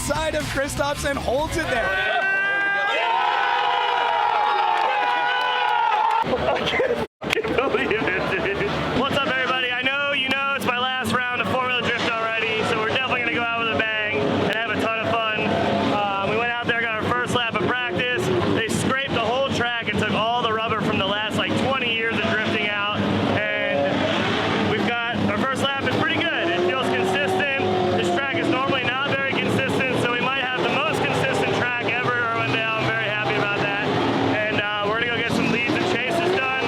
side of Kristaps and holds it there. I can't believe it, dude. What's up, everybody? I know you know it's my last round of four-wheel drift already, so we're definitely going to go out with a bang and have a ton of fun. We went out there, got our first lap of practice. They scraped the whole track and took all the rubber from the last, like, 20 years of drifting out. And we've got our first lap is pretty good. It feels consistent. This track is normally not very consistent, so we might have the most consistent track ever at Irwindale. I'm very happy about that. And we're going to go get some leads and chases done.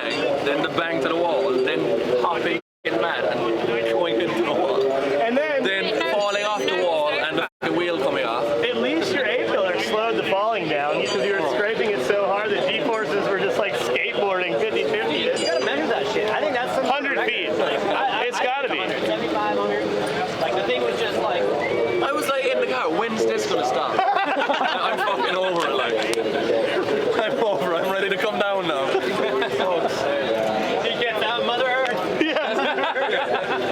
bang, then the bang to the wall, then hopping mad and going into the wall. And then Falling off the wall and the wheel coming off. at least your A-pillar slowed the falling down because you were scraping it so hard the G-forces were just like skateboarding 50-50. You gotta measure that shit. I think that's some 100 feet. It's gotta be. 75, 100. Like the thing was just like. I was like in the car, when's this gonna stop? I'm fucking over it, like. I'm over it, I'm ready to come down now. He gets out, Mother Earth.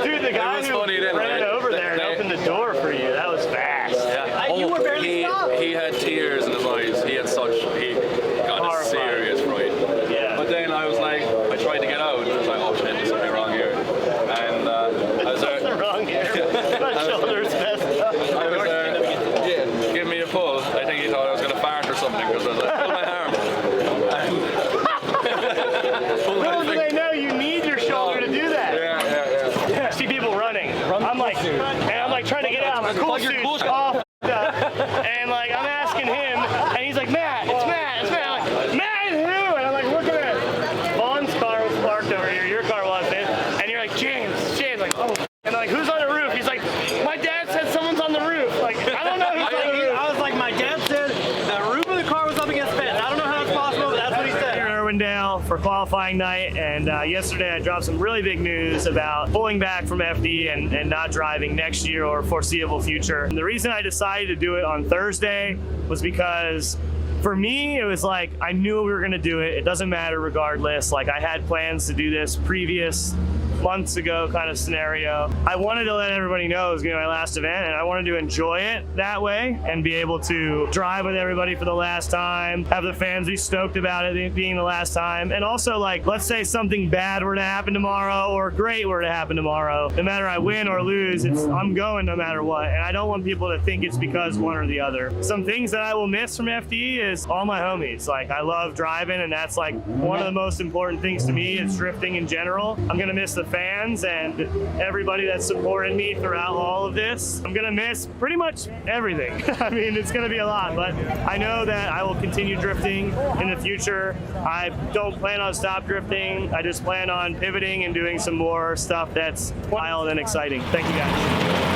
Dude, the guy was who funny then, ran right? over there and opened the door for you, that was fast. Yeah. You were barely stopped. He had tears in his eyes. He got a Horrified. serious fright. Yeah. But then I was like, I tried to get out. I was like, oh shit, there's something wrong here. And I was Something there. wrong here. My shoulder's messed up. I was there. Give me a pull. I think he thought I was gonna fart or something because I was like, pull my arm. Little do they know you need your shoulder to do that. Yeah. I see people running. I'm like trying to get out. My cool suit's all f***ed up. And like I'm asking him, and he's like, Matt, it's Matt. I'm like, Matt is who? And I'm like looking at Vaughn's car was parked over here. Your car wasn't. And you're like, James. Like, oh. And I'm like, who's on the roof? He's like, my dad said someone's on the roof. Like, I don't know who's on the roof. I was like, my dad said the roof of the car was up against the fence. I don't know how it's possible, but that's what he said. Here in Irwindale for qualifying night, and yesterday I dropped some really big news about pulling back from FD and not driving next year or foreseeable future. And the reason I decided to do it on Thursday was because for me, it was like I knew we were going to do it. It doesn't matter regardless. Like I had plans to do this previous months ago kind of scenario. I wanted to let everybody know it was going to be my last event, and I wanted to enjoy it that way and be able to drive with everybody for the last time, have the fans be stoked about it being the last time, and also like, let's say something bad were to happen tomorrow or great were to happen tomorrow. No matter I win or lose, I'm going no matter what, and I don't want people to think it's because one or the other. Some things that I will miss from FD is all my homies. Like I love driving, and that's like one of the most important things to me is drifting in general. I'm going to miss the fans and everybody that supported me throughout all of this. I'm gonna miss pretty much everything. I mean, it's gonna be a lot, but I know that I will continue drifting in the future. I don't plan on stop drifting. I just plan on pivoting and doing some more stuff that's wild and exciting. Thank you guys.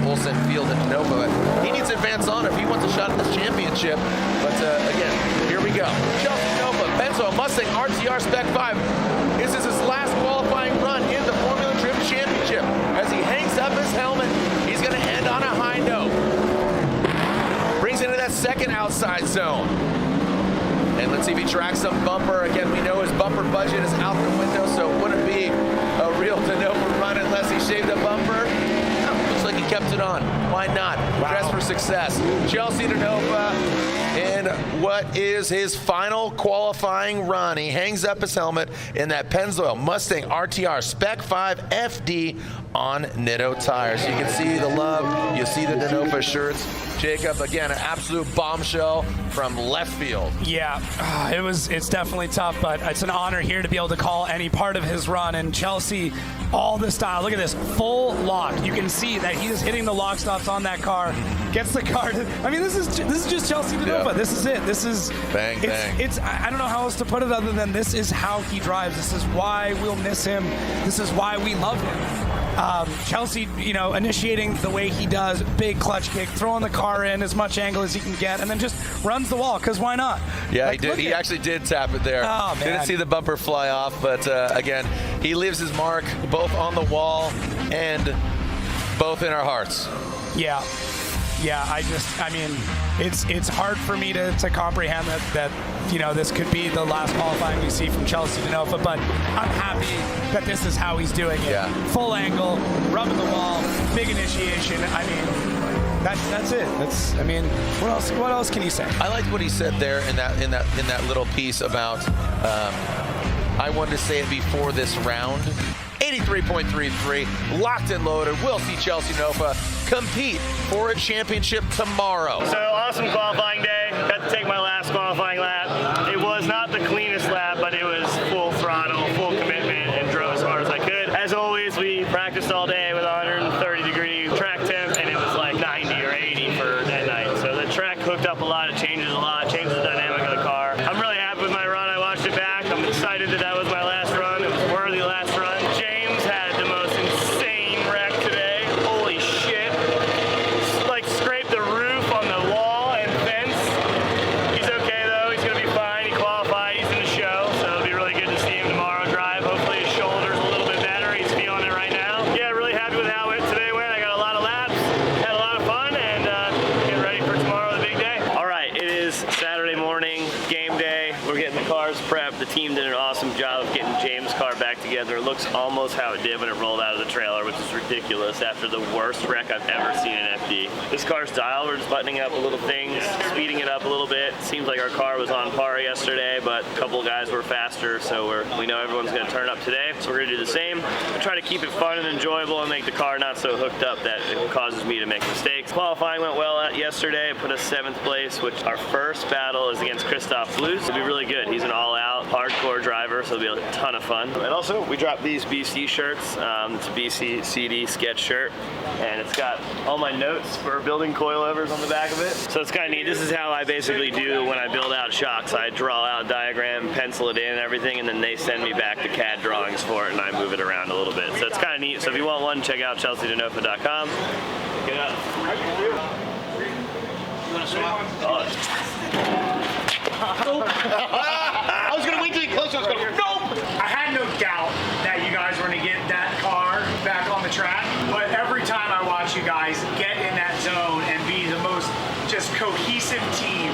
Olsen Field at Nova. He needs to advance on if he wants a shot at this championship. But again, here we go. Chelsea Nova, Benzo, Mustang RTR Spec 5. This is his last qualifying run in the Formula Drift Championship. As he hangs up his helmet, he's going to end on a high note. Brings into that second outside zone. And let's see if he tracks some bumper. Again, we know his bumper budget is out the window, so it wouldn't be a real de novo run unless he shaved a bumper. Looks like he kept it on. Why not? Wow. Dress for success. Chelsea DeNova in what is his final qualifying run. He hangs up his helmet in that Pennzoil Mustang RTR Spec 5 FD on Nitto tires. You can see the love. You see the DeNova shirts. Jacob, again, an absolute bombshell from left field. Yeah, it's definitely tough, but it's an honor here to be able to call any part of his run. And Chelsea, all the style. Look at this, full lock. You can see that he is hitting the lock stops on that car. Gets the car to, I mean, this is just Chelsea DeNova. Yeah. This is it. This is bang. It's I don't know how else to put it other than this is how he drives. This is why we'll miss him. This is why we love him. Chelsea, initiating the way he does, big clutch kick, throwing the car in as much angle as he can get, and then just runs the wall, because why not? Yeah, he did. He actually did tap it there. Oh, man. Didn't see the bumper fly off, but again, he leaves his mark both on the wall and both in our hearts. Yeah, it's hard for me to comprehend that this could be the last qualifying we see from Chelsea DeNova, but I'm happy that this is how he's doing it. Yeah. Full angle, rubbing the wall, big initiation. I mean, that's it. What else can you say? I liked what he said there in that little piece about I wanted to say it before this round. 83.33, locked and loaded. We'll see Chelsea Nova compete for a championship tomorrow. So awesome qualifying day. Got to take my last qualifying lap. It was not the cleanest lap, but it was full throttle, full commitment, and drove as hard as I could. As always, we practiced all day with 130-degree looks almost how it did when it rolled out of the trailer, which is ridiculous after the worst wreck I've ever seen in FD. This car's dialed, we're just buttoning up little things, speeding it up a little bit. Seems like our car was on par yesterday, but a couple of guys were faster, so we know everyone's going to turn up today, so we're going to do the same. We try to keep it fun and enjoyable and make the car not so hooked up that it causes me to make mistakes. Qualifying went well yesterday, put us 7th place, which our first battle is against Christoph Blues. It'll be really good. He's an all-out hardcore driver, so it'll be a ton of fun. And also, we dropped these BC shirts. It's a BC CD sketch shirt, and it's got all my notes for building coilovers on the back of it. So it's kind of neat. This is how I basically do when I build out shocks. I draw out a diagram, pencil it in and everything, and then they send me back the CAD drawings for it, and I move it around a little bit. So it's kind of neat. So if you want one, check out chelseadenofa.com. Pick it up. You want to swap? I was going to wait till you close. I was going to nope. I had no doubt that you guys were going to get that car back on the track, but every time I watch you guys get in that zone and be the most just cohesive team,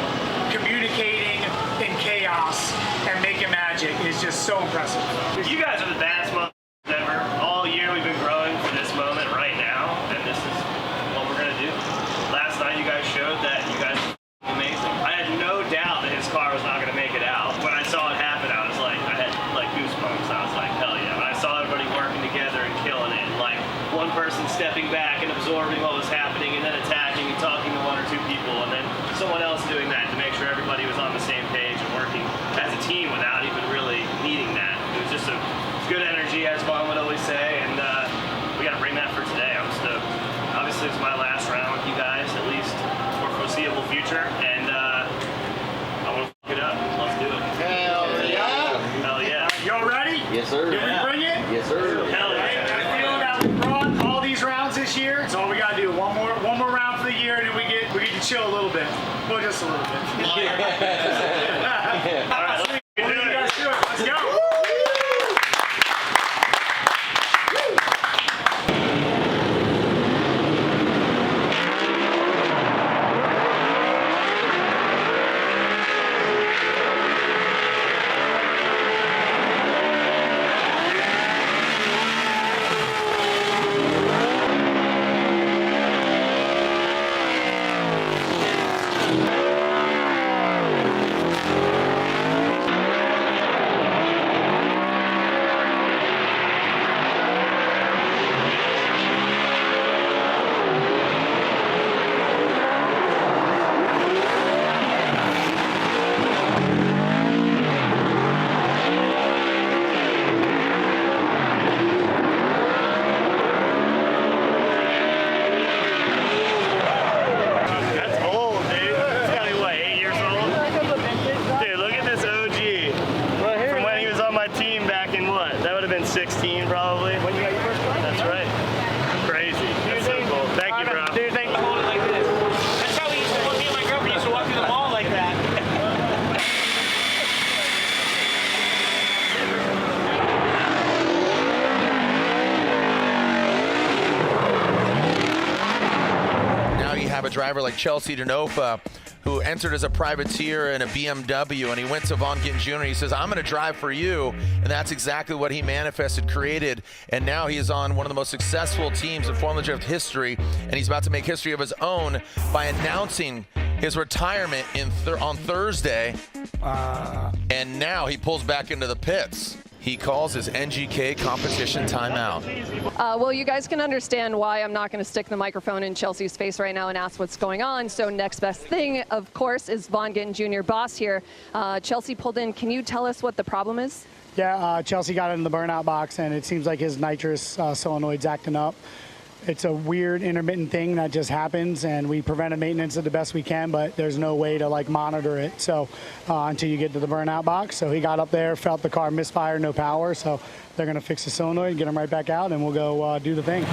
communicating in chaos and making magic is just so impressive. You guys are the baddest motherfuckers ever. All year we've been growing for this moment right now, and this is what we're going to do. Last night you guys showed that you guys are amazing. I had no doubt that his car was not going to make it out. When I saw it happen, I was like, I had like goosebumps. I was like, hell yeah. When I saw everybody working together and killing it, like one person stepping back and absorbing what was happening and then attacking and talking to 1 or 2 people and then someone else doing that to make sure everybody was on the same page and working as a team without even really needing that. It was just a good energy, as Vaughn would always say, and we got to bring that for today. I'm stoked. Obviously, it's my last round with you guys, at least for foreseeable future, and I want to fuck it up. Let's do it. Hell yeah. Hell yeah. Y'all ready? Yes, sir. Did we bring it? Yes, sir. Hell yeah. I feel that we brought all these rounds this year, so all we gotta do one more round for the year, and then we get to chill a little bit. Well, just a little bit. All right, let's do You guys it. do it. Let's go. That's old, dude. It's gotta be, what, 8 years old? Dude, look at this OG. From when he was on my team back in what? That would have been 16 probably. When you got your first car? That's right. Crazy. That's so cool. Thank you, bro. Dude, thank you. Like this. That's how we used to, me and my girlfriend used to walk through the mall like that. Now you have a driver like Chelsea Denofa who entered as a privateer in a BMW, and he went to Vaughn Gittin Jr. He says, I'm going to drive for you, and that's exactly what he manifested, created, and now he is on one of the most successful teams in Formula Drift history, and he's about to make history of his own by announcing his retirement on Thursday, and now he pulls back into the pits. He calls his NGK competition timeout. Well, you guys can understand why I'm not going to stick the microphone in Chelsea's face right now and ask what's going on. So next best thing, of course, is Vaughn Gittin Jr. boss here. Chelsea pulled in. Can you tell us what the problem is? Yeah, Chelsea got in the burnout box, and it seems like his nitrous solenoid's acting up. It's a weird intermittent thing that just happens, and we preventive maintenance it the best we can, but there's no way to like monitor it. So until you get to the burnout box. So he got up there, felt the car misfire, no power. So they're going to fix the solenoid, get him right back out, and we'll go do the thing.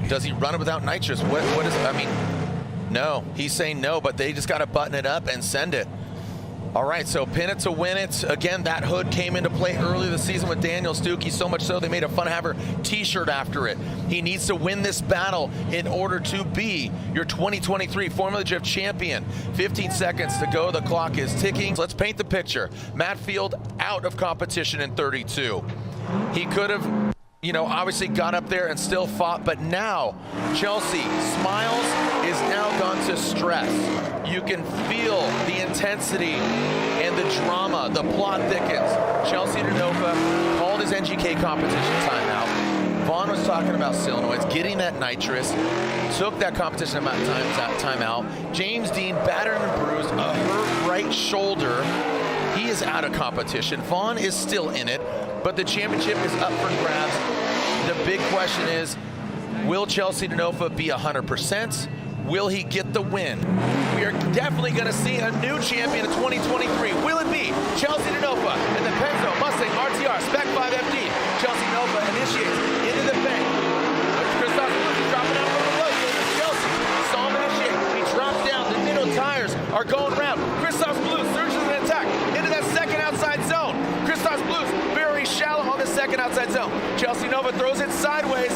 Does he run it without nitrous? What is, I mean, no. He's saying no, but they just got to button it up and send it. All right, so pin it to win it. Again, that hood came into play early this season with Daniel Stuckey, so much so they made a Fun Haver t-shirt after it. He needs to win this battle in order to be your 2023 Formula Drift champion. 15 seconds to go, the clock is ticking. Let's paint the picture. Matt Field out of competition in 32. He could have, you know, obviously got up there and still fought, but now Chelsea Smiles is now gone to stress. You can feel the intensity and the drama. The plot thickens. Chelsea Denova called his NGK competition timeout. Vaughn was talking about solenoids, getting that nitrous, took that competition timeout. James Dean, battered and bruised, a hurt right shoulder. He is out of competition. Vaughn is still in it, but the championship is up for grabs. The big question is, will Chelsea Denova be 100%? Will he get the win? We are definitely going to see a new champion in 2023. Will it be Chelsea Denova and the Penzo Mustang RTR Spec 5 FD? Chelsea Denova initiates into the bank. Christoph Lewis dropping out from the low. Chelsea saw him initiate. He drops down. The Ditto tires are going round. Christoph Blues surges an attack into that second outside zone. Christoph Blues very shallow on the second outside zone. Chelsea Nova throws it sideways.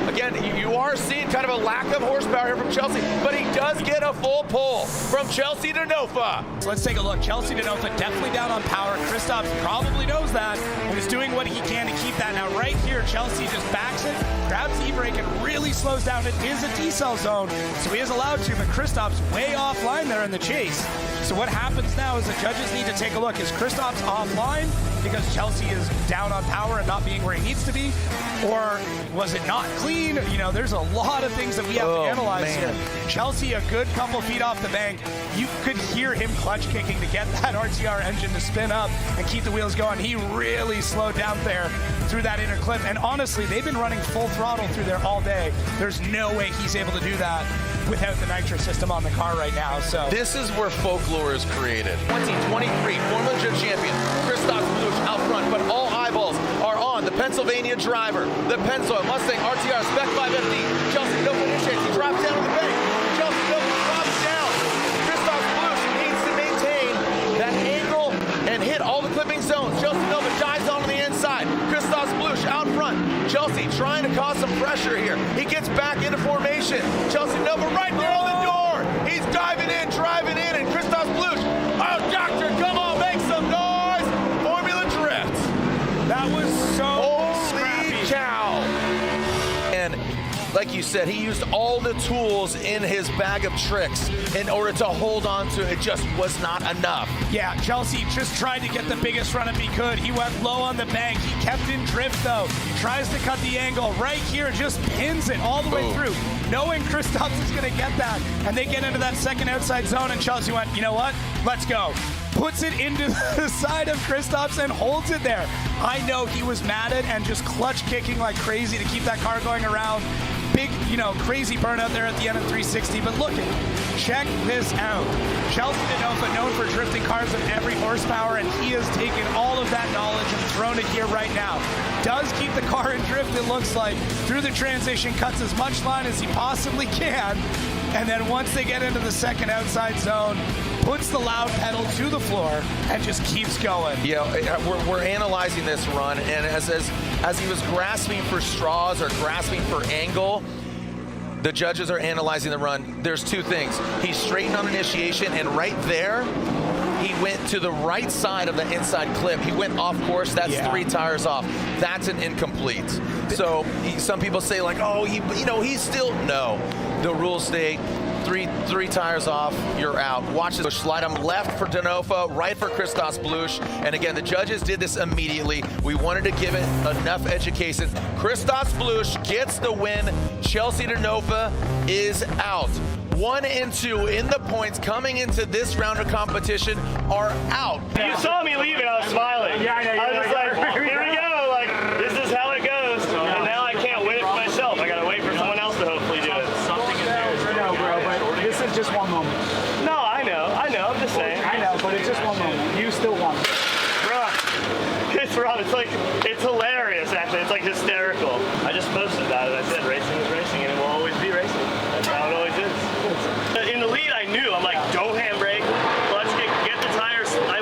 Again, you are seeing kind of a lack of horsepower here from Chelsea, but he does get a full pull from Chelsea Denova. So let's take a look. Chelsea Denova definitely down on power. Kristaps probably knows that and is doing what he can to keep that. Now right here, Chelsea just backs it, grabs the e-brake, and really slows down. It is a decel zone, so he is allowed to, but Kristaps way offline there in the chase. So what happens now is the judges need to take a look. Is Kristaps offline because Chelsea is down on power and not being where he needs to be? Or was it not clean? You know, there's a lot of things that we have to analyze here. Chelsea a good couple feet off the bank. You could hear him clutch kicking to get that RTR engine to spin up and keep the wheels going. He really slowed down there through that inner clip. And honestly, they've been running full throttle through there all day. There's no way he's able to do that without the nitro system on the car right now. So this is where folklore is created. 2023 Formula Drift champion Christoph Bluch out front, but all eyeballs are on the Pennsylvania driver, the Pennzoil Mustang RTR Spec 5 FD. Chelsea Nova initiates. He drops down to the bank. Chelsea Nova drops down. Christoph Bluch needs to maintain that angle and hit all the clipping zones. Chelsea Nova dives onto the inside. Christoph Bluch out front. Chelsea trying to cause some pressure here. He gets back into formation. Chelsea Nova right there on the door. He's diving in, driving in, and Christoph Bluch. Oh, doctor, come on, make some noise. Formula Drift. that was so scrappy. Cow. And like you said, he used all the tools in his bag of tricks in order to hold on to it. It just was not enough. Yeah, Chelsea just tried to get the biggest run up he could. He went low on the bank. He kept in drift, though. Tries to cut the angle right here, just pins it all the way through, knowing Kristaps is going to get that. And they get into that second outside zone, and Chelsea went, you know what? Let's go. Puts it into the side of Kristaps and holds it there. I know he was mad at and just clutch kicking like crazy to keep that car going around. Big, crazy burnout there at the end of 360. But look, check this out. Chelsea Denova, known for drifting cars of every horsepower, and he has taken all of that knowledge and thrown it here right now. Does keep the car in drift, it looks like, through the transition, cuts as much line as he possibly can. And then once they get into the second outside zone, puts the loud pedal to the floor and just keeps going. Yeah, we're analyzing this run, and as he was grasping for straws or grasping for angle, the judges are analyzing the run. There's two things. He straightened on initiation, and right there, he went to the right side of the inside clip. He went off course. That's 3 tires off. That's an incomplete. So some people say like, oh, he's still, no. The rules say three tires off, you're out. Watch this. Slide him left for Denova, right for Christoph Bluch. And again, the judges did this immediately. We wanted to give it enough education. Christoph Bluch gets the win. Chelsea Denova is out. 1 and 2 in the points coming into this round of competition are out. You saw me leaving, I was smiling. Yeah, I know. I was just like, here we go, like, this is how it goes. And now I can't win it for myself. I gotta wait for someone else to hopefully do it. No, bro, but this is just one moment. No, I know, I'm just saying. I know, but it's just one moment. You still won. It's Rob, it's hilarious actually, it's like hysterical. I just posted that and I said racing is racing and it will always be racing. That's how it always is. In the lead I knew, I'm like, don't handbrake, clutch kick, get the tires. I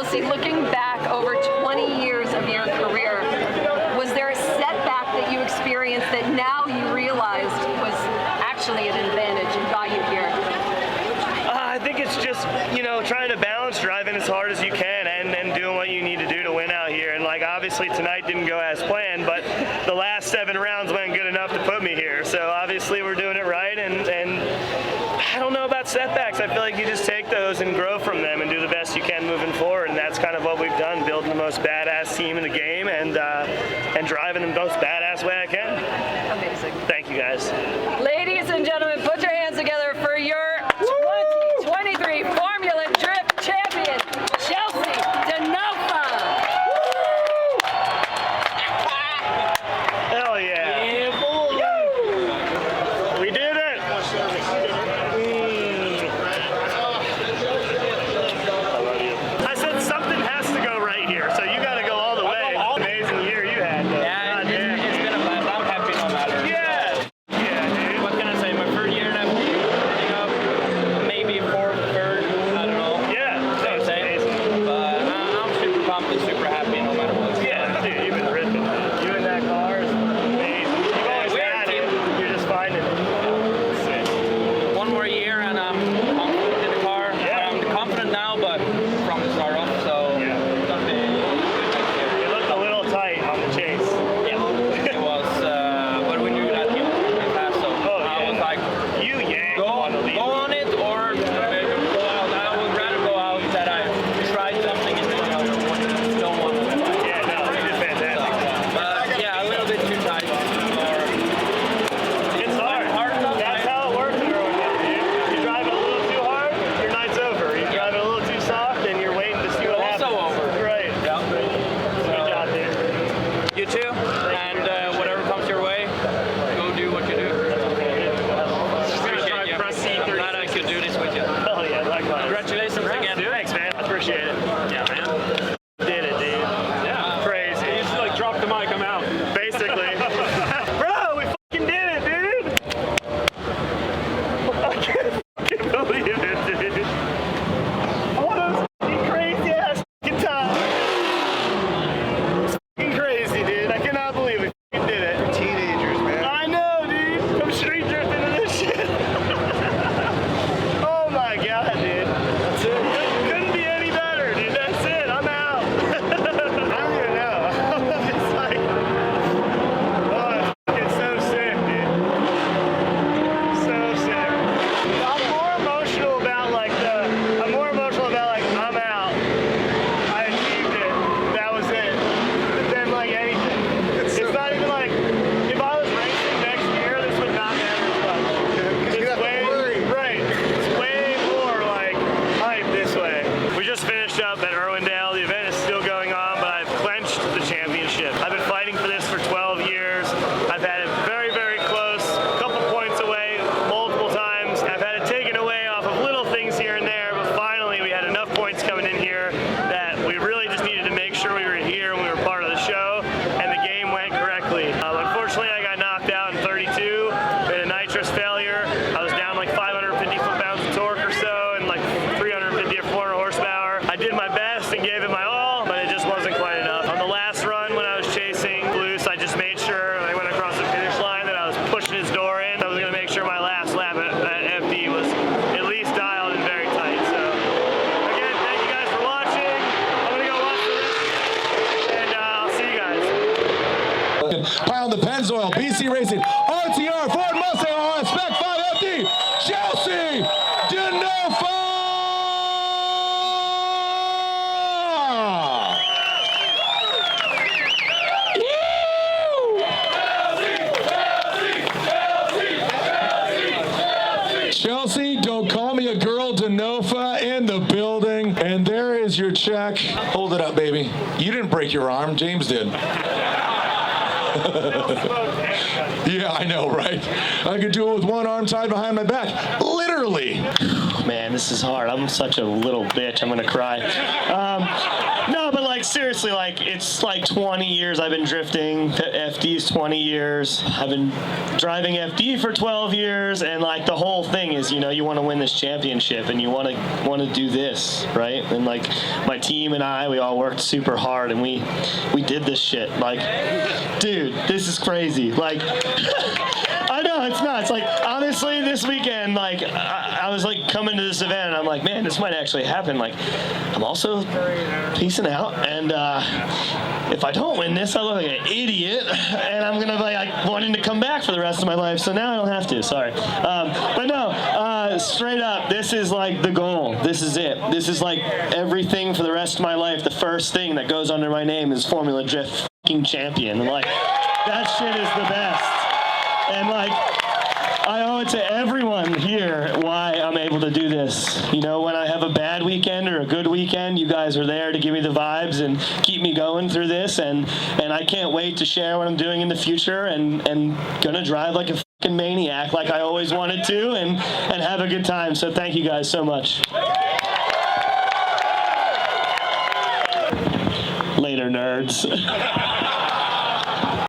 Chelsea, looking back over 20 years of your career, was there a setback that you experienced that now you realized was actually an advantage and got you here? I think it's just, trying to balance driving as hard as you can and doing what you need to do to win out here. And obviously tonight didn't go as planned, but the last 7 rounds went good enough to put me here. So obviously we're doing it right, and I don't know about setbacks. I feel like you just take those and grow from them and do the best you can moving forward. And that's kind of what we've done, building the most badass team in the game and driving the most badass way I can. Amazing. Thank you, guys. Ladies and gentlemen, put your hands together for your 2023 Formula Drift champion, Chelsea Denofa. Hell yeah. Yeah, boy. We did it. I said something has to go right here, so you got to go all the way. Amazing year you had. Yeah, it's been a blast. I'm happy no matter. Yeah. Yeah, dude. What can I say? My third year in F1, ending up maybe fourth, third, I don't know. Yeah. Same thing. But I'm super pumped and super happy no matter what. Yeah, dude, you've been ripping. You in that car is amazing. You've always had it. You're just finding it. One more year and I'm confident in the car. Yeah. I'm confident now, but from the start off, so Yeah. it's gonna be good next year. You looked a little tight on the chase. Yeah, it was, but we knew that he was going to be fast, so I was like, You yanked go on the lead. on it or go out. I would rather go out that I tried something and then I don't want to. Yeah, no, you did fantastic. But yeah, a little bit too tight. It's hard. That's how it works in Irwindale, dude. You drive it a little too hard, your night's over. You drive it a little too soft, and you're waiting to see what happens. Also over. Right. Yeah. Good job, dude. You too, and whatever comes your way, go do what you do. Appreciate you. I'm glad I could do this with you. Oh yeah, likewise. Congratulations again. Thanks, man. I appreciate it. Yeah, man. Did it, dude. Yeah. Crazy. You just drop the mic, I'm out. Basically. Bro, we fucking did it, dude. I can't fucking believe it, dude. What a fucking crazy ass fucking time. It's fucking crazy, dude. I cannot believe we fucking did it. We're teenagers, man. I know, dude. I'm street drifting to this shit. Oh my god, dude. That's it. Couldn't be any better, dude. That's it. I'm out. I don't even know. I'm just like, oh, it's so sick, dude. So sick. I'm more emotional about I'm out. I achieved it. That was it. Than anything. It's not even if I was racing next year, this would not matter as much. It's way, right. It's way more hype this way. We just finished up at Irwindale. The event is still going on, but I've clenched the championship. I've been fighting for this for 12 years. I've had it very, very close, a couple points away multiple times. I've had it taken away off of little things here and there, but finally we had enough points coming in here that we really just needed to make sure we were here and we were part of the show, and the game went correctly. Unfortunately, I got knocked out in 32. We had a nitrous failure. I was down 550 foot-pounds of torque or so and 350 or 400 horsepower. I did my best and gave it my all, but it just wasn't quite enough. On the last run when I was chasing Loose, I just made sure when I went across the finish line that I was pushing his door in. I was going to make sure my last lap at FD was at least dialed and very tight. So, again, thank you guys for watching. I'm going to go watch the rest, and I'll see you guys. Pound the Pennzoil, BC Racing, RTR, Ford Mustang on Spec 5 FD, Chelsea Denofa! Chelsea, don't call me a girl, Denofa in the building. And there is your check. Hold it up, baby. You didn't break your arm, James did. Yeah, I know, right? I could do it with one arm tied behind my back. Literally. Man, this is hard. I'm such a little bitch. I'm gonna cry. No, but like seriously, like it's like 20 years I've been drifting. FD's 20 years. I've been driving FD for 12 years, and like the whole thing is, you know, you want to win this championship and you want to do this, right? And like my team and I, we all worked super hard and we did this shit. Like, dude, this is crazy. Like, I know it's nuts. Like, honestly, this weekend, like, I was like coming to this event and I'm like, man, this might actually happen. Like, I'm also peacing out, and if I don't win this, I look like an idiot, and I'm gonna be like wanting to come back for the rest of my life. So now I don't have to. Sorry, but no, straight up, this is like the goal. This is it. This is like everything for the rest of my life. The first thing that goes under my name is Formula Drift fucking champion. And like, that shit is the best. And like, I owe it to everyone here why I'm able to do this. You know, when I have a bad weekend or a good weekend, you guys are there to give me the vibes and keep me going through this. And I can't wait to share what I'm doing in the future, and gonna drive like a fucking maniac like I always wanted to, and have a good time. So thank you guys so much. Later, nerds.